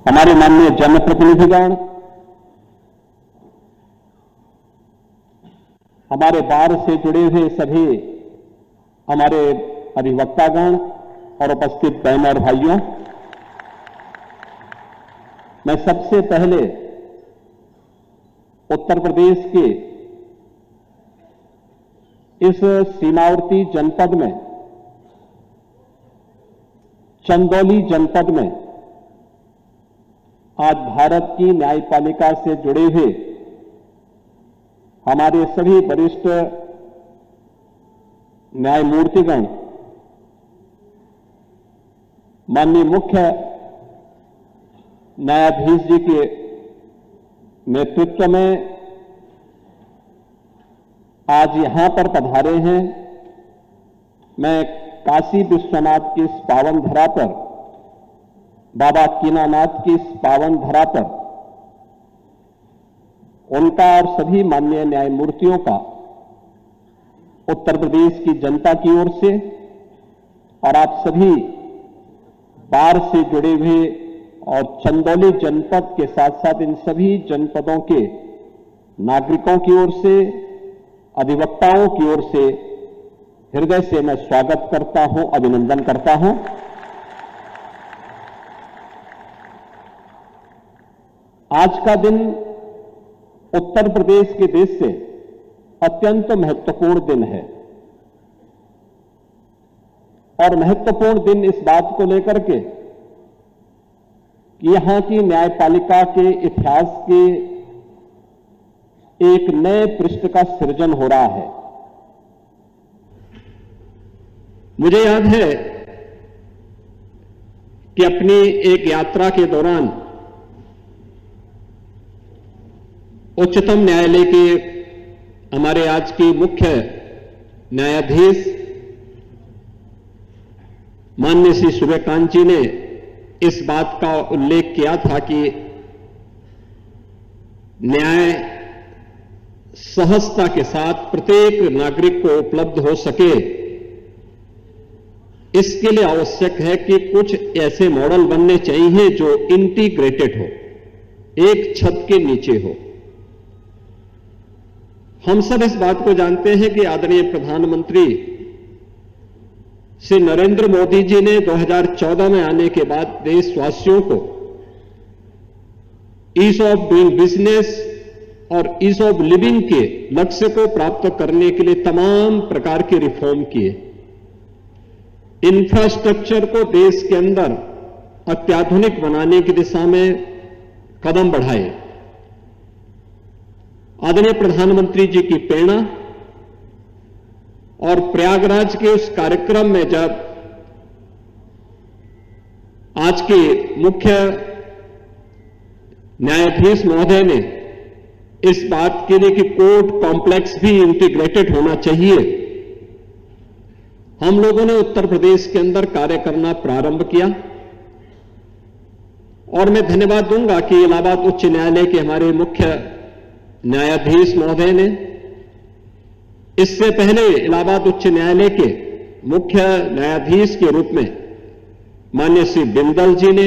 हमारे माननीय जनप्रतिनिधिगण, हमारे बार से जुड़े हुए सभी हमारे अधिवक्तागण और उपस्थित बहन और भाइयों, मैं सबसे पहले उत्तर प्रदेश के इस सीमावर्ती जनपद में, चंदौली जनपद में आज भारत की न्यायपालिका से जुड़े हुए हमारे सभी वरिष्ठ न्यायमूर्तिगण, माननीय मुख्य न्यायाधीश जी के नेतृत्व में आज यहां पर पधारे हैं। मैं काशी विश्वनाथ की इस पावन धरा पर, बाबा कीनानाथ की इस पावन धरा पर उनका और सभी माननीय न्यायमूर्तियों का उत्तर प्रदेश की जनता की ओर से और आप सभी बार से जुड़े हुए और चंदौली जनपद के साथ साथ इन सभी जनपदों के नागरिकों की ओर से, अधिवक्ताओं की ओर से हृदय से मैं स्वागत करता हूं, अभिनंदन करता हूं। आज का दिन उत्तर प्रदेश के देश से अत्यंत महत्वपूर्ण दिन है और महत्वपूर्ण दिन इस बात को लेकर के कि यहां की न्यायपालिका के इतिहास के एक नए पृष्ठ का सृजन हो रहा है। मुझे याद है कि अपनी एक यात्रा के दौरान उच्चतम न्यायालय के हमारे आज के मुख्य न्यायाधीश माननीय श्री सूर्यकांत जी ने इस बात का उल्लेख किया था कि न्याय सहजता के साथ प्रत्येक नागरिक को उपलब्ध हो सके, इसके लिए आवश्यक है कि कुछ ऐसे मॉडल बनने चाहिए जो इंटीग्रेटेड हो, एक छत के नीचे हो। हम सब इस बात को जानते हैं कि आदरणीय प्रधानमंत्री श्री नरेंद्र मोदी जी ने 2014 में आने के बाद देशवासियों को ईज ऑफ डूइंग बिजनेस और ईज ऑफ लिविंग के लक्ष्य को प्राप्त करने के लिए तमाम प्रकार के रिफॉर्म किए। इंफ्रास्ट्रक्चर को देश के अंदर अत्याधुनिक बनाने की दिशा में कदम बढ़ाए। आदरणीय प्रधानमंत्री जी की प्रेरणा और प्रयागराज के उस कार्यक्रम में जब आज के मुख्य न्यायाधीश महोदय ने इस बात के लिए कि कोर्ट कॉम्प्लेक्स भी इंटीग्रेटेड होना चाहिए, हम लोगों ने उत्तर प्रदेश के अंदर कार्य करना प्रारंभ किया। और मैं धन्यवाद दूंगा कि इलाहाबाद उच्च न्यायालय के हमारे मुख्य न्यायाधीश महोदय ने, इससे पहले इलाहाबाद उच्च न्यायालय के मुख्य न्यायाधीश के रूप में माननीय श्री बिंदल जी ने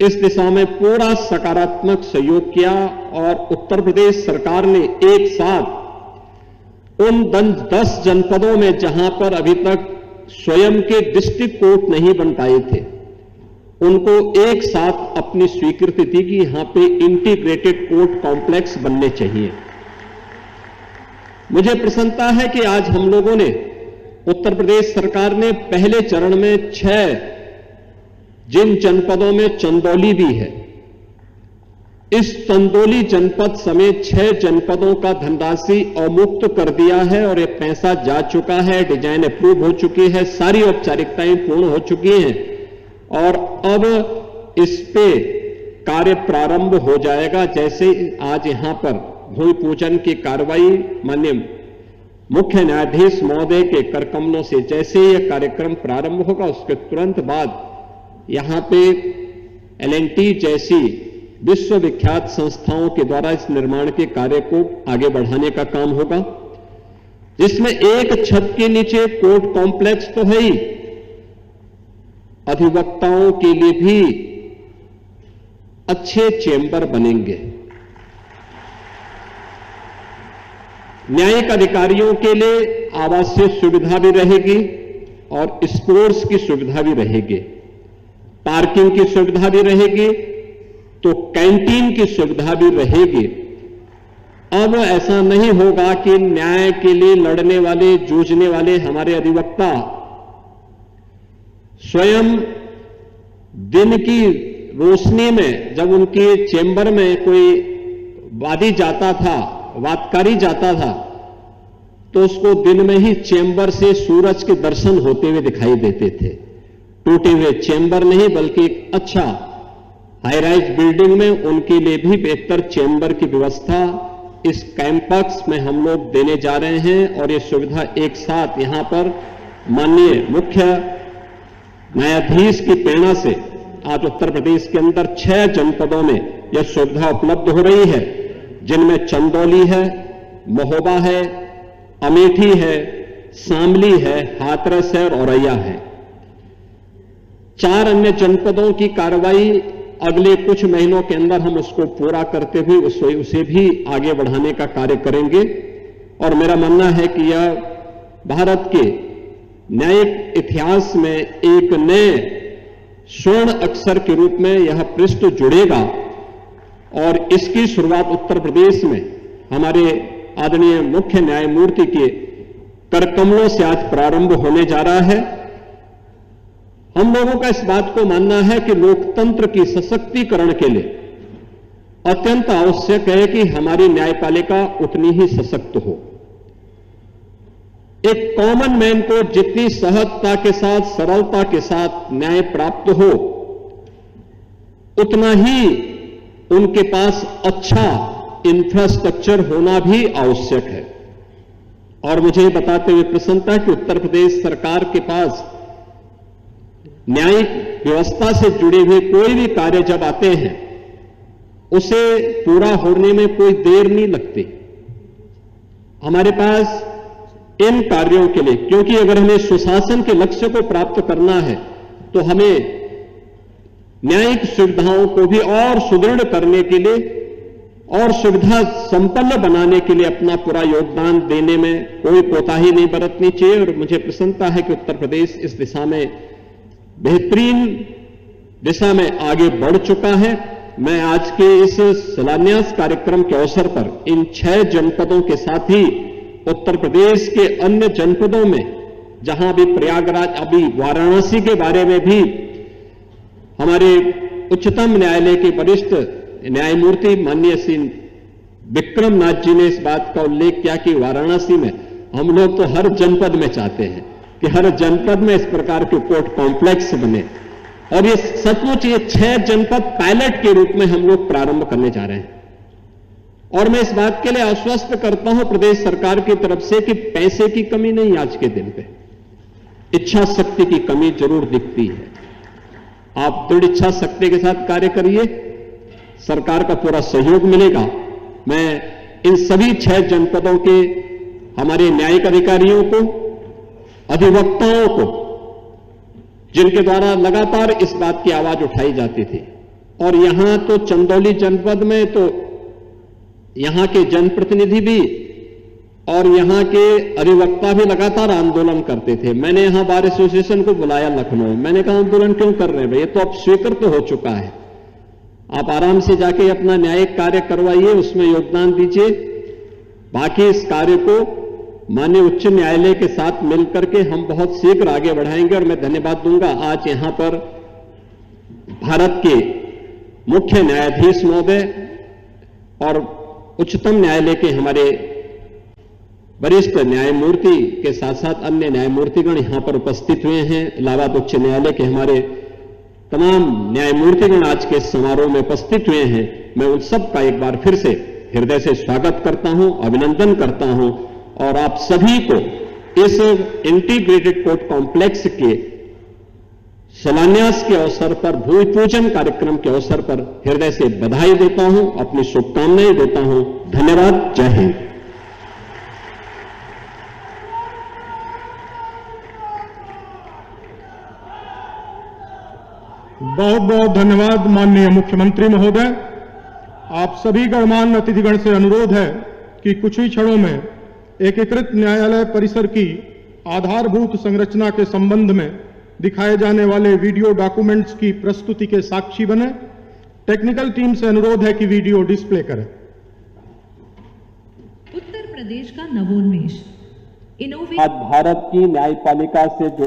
इस दिशा में पूरा सकारात्मक सहयोग किया और उत्तर प्रदेश सरकार ने एक साथ उन 10 जनपदों में जहां पर अभी तक स्वयं के डिस्ट्रिक्ट कोर्ट नहीं बन पाए थे, उनको एक साथ अपनी स्वीकृति दी कि यहां पे इंटीग्रेटेड कोर्ट कॉम्प्लेक्स बनने चाहिए। मुझे प्रसन्नता है कि आज हम लोगों ने, उत्तर प्रदेश सरकार ने पहले चरण में 6 जिन जनपदों में चंदौली भी है, इस चंदौली जनपद समेत 6 जनपदों का धनराशि अवमुक्त कर दिया है और ये पैसा जा चुका है, डिजाइन अप्रूव हो चुकी है, सारी औपचारिकताएं पूर्ण हो चुकी हैं और अब इस पे कार्य प्रारंभ हो जाएगा। जैसे आज यहां पर भूमि पूजन की कार्रवाई माननीय मुख्य न्यायाधीश महोदय के करकमलों से जैसे यह कार्यक्रम प्रारंभ होगा, उसके तुरंत बाद यहां पे L&T जैसी विश्वविख्यात संस्थाओं के द्वारा इस निर्माण के कार्य को आगे बढ़ाने का काम होगा, जिसमें एक छत के नीचे कोर्ट कॉम्प्लेक्स तो है ही, अधिवक्ताओं के लिए भी अच्छे चेंबर बनेंगे। न्यायिक अधिकारियों के लिए आवासीय सुविधा भी रहेगी और स्पोर्ट्स की सुविधा भी रहेगी, पार्किंग की सुविधा भी रहेगी, तो कैंटीन की सुविधा भी रहेगी। अब ऐसा नहीं होगा कि न्याय के लिए लड़ने वाले, जूझने वाले हमारे अधिवक्ता स्वयं दिन की रोशनी में, जब उनके चेंबर में कोई वादी जाता था, वादकारी जाता था, तो उसको दिन में ही चेंबर से सूरज के दर्शन होते हुए दिखाई देते थे। टूटे हुए चेंबर नहीं, बल्कि एक अच्छा हाई राइज बिल्डिंग में उनके लिए भी बेहतर चेंबर की व्यवस्था इस कैंपस में हम लोग देने जा रहे हैं। और ये सुविधा एक साथ यहां पर माननीय मुख्य न्यायाधीश की प्रेरणा से आज उत्तर प्रदेश के अंदर 6 जनपदों में यह सुविधा उपलब्ध हो रही है, जिनमें चंदौली है, महोबा है, अमेठी है, शामली है, हाथरस है और औरैया है। 4 अन्य जनपदों की कार्रवाई अगले कुछ महीनों के अंदर हम उसको पूरा करते हुए उसे भी आगे बढ़ाने का कार्य करेंगे। और मेरा मानना है कि यह भारत के न्यायिक इतिहास में एक नए स्वर्ण अक्षर के रूप में यह पृष्ठ जुड़ेगा। और इसकी शुरुआत उत्तर प्रदेश में हमारे आदरणीय मुख्य न्यायमूर्ति के करकमलों से आज प्रारंभ होने जा रहा है। हम लोगों का इस बात को मानना है कि लोकतंत्र की सशक्तिकरण के लिए अत्यंत आवश्यक है कि हमारी न्यायपालिका उतनी ही सशक्त हो। एक कॉमन मैन को जितनी सहजता के साथ, सरलता के साथ न्याय प्राप्त हो, उतना ही उनके पास अच्छा इंफ्रास्ट्रक्चर होना भी आवश्यक है। और मुझे बताते हुए प्रसन्नता है कि उत्तर प्रदेश सरकार के पास न्यायिक व्यवस्था से जुड़े हुए कोई भी कार्य जब आते हैं, उसे पूरा होने में कोई देर नहीं लगती हमारे पास इन कार्यों के लिए। क्योंकि अगर हमें सुशासन के लक्ष्य को प्राप्त करना है, तो हमें न्यायिक सुविधाओं को भी और सुदृढ़ करने के लिए और सुविधा संपन्न बनाने के लिए अपना पूरा योगदान देने में कोई कोताही नहीं बरतनी चाहिए। और मुझे प्रसन्नता है कि उत्तर प्रदेश इस दिशा में बेहतरीन दिशा में आगे बढ़ चुका है। मैं आज के इस शिलान्यास कार्यक्रम के अवसर पर इन 6 जनपदों के साथ ही उत्तर प्रदेश के अन्य जनपदों में, जहां भी प्रयागराज, अभी वाराणसी के बारे में भी हमारे उच्चतम न्यायालय के वरिष्ठ न्यायमूर्ति माननीय श्री विक्रम नाथ जी ने इस बात का उल्लेख किया कि वाराणसी में हम लोग तो हर जनपद में चाहते हैं कि हर जनपद में इस प्रकार के कोर्ट कॉम्प्लेक्स बने। और ये सचमुच ये 6 जनपद पायलट के रूप में हम लोग प्रारंभ करने जा रहे हैं। और मैं इस बात के लिए आश्वस्त करता हूं प्रदेश सरकार की तरफ से कि पैसे की कमी नहीं, आज के दिन पे इच्छा शक्ति की कमी जरूर दिखती है। आप दृढ़ इच्छा शक्ति के साथ कार्य करिए, सरकार का पूरा सहयोग मिलेगा। मैं इन सभी 6 जनपदों के हमारे न्यायिक अधिकारियों को, अधिवक्ताओं को, जिनके द्वारा लगातार इस बात की आवाज उठाई जाती थी, और यहां तो चंदौली जनपद में तो यहां के जनप्रतिनिधि भी और यहां के अधिवक्ता भी लगातार आंदोलन करते थे। मैंने यहां बार एसोसिएशन को बुलाया लखनऊ, मैंने कहा आंदोलन क्यों कर रहे हैं भाई, ये तो अब स्वीकृत तो हो चुका है, आप आराम से जाके अपना न्यायिक कार्य करवाइए, उसमें योगदान दीजिए। बाकी इस कार्य को माननीय उच्च न्यायालय के साथ मिलकर के हम बहुत शीघ्र आगे बढ़ाएंगे। और मैं धन्यवाद दूंगा आज यहां पर भारत के मुख्य न्यायाधीश महोदय और उच्चतम न्यायालय के हमारे वरिष्ठ न्यायमूर्ति के साथ साथ अन्य न्यायमूर्तिगण यहां पर उपस्थित हुए हैं। इलाहाबाद उच्च न्यायालय के हमारे तमाम न्यायमूर्तिगण आज के समारोह में उपस्थित हुए हैं। मैं उन सब का एक बार फिर से हृदय से स्वागत करता हूं, अभिनंदन करता हूं। और आप सभी को इस इंटीग्रेटेड कोर्ट कॉम्प्लेक्स के शिलान्यास के अवसर पर, भूमि पूजन कार्यक्रम के अवसर पर हृदय से बधाई देता हूं, अपनी शुभकामनाएं देता हूं। धन्यवाद। जय हिंद। बहुत बहुत धन्यवाद माननीय मुख्यमंत्री महोदय। आप सभी गणमान्य अतिथिगण से अनुरोध है कि कुछ ही क्षणों में एकीकृत न्यायालय परिसर की आधारभूत संरचना के संबंध में दिखाए जाने वाले वीडियो डॉक्यूमेंट्स की प्रस्तुति के साक्षी बने। टेक्निकल टीम से अनुरोध है कि वीडियो डिस्प्ले करें। उत्तर प्रदेश का नवोन्मेष आज भारत की न्यायपालिका से जो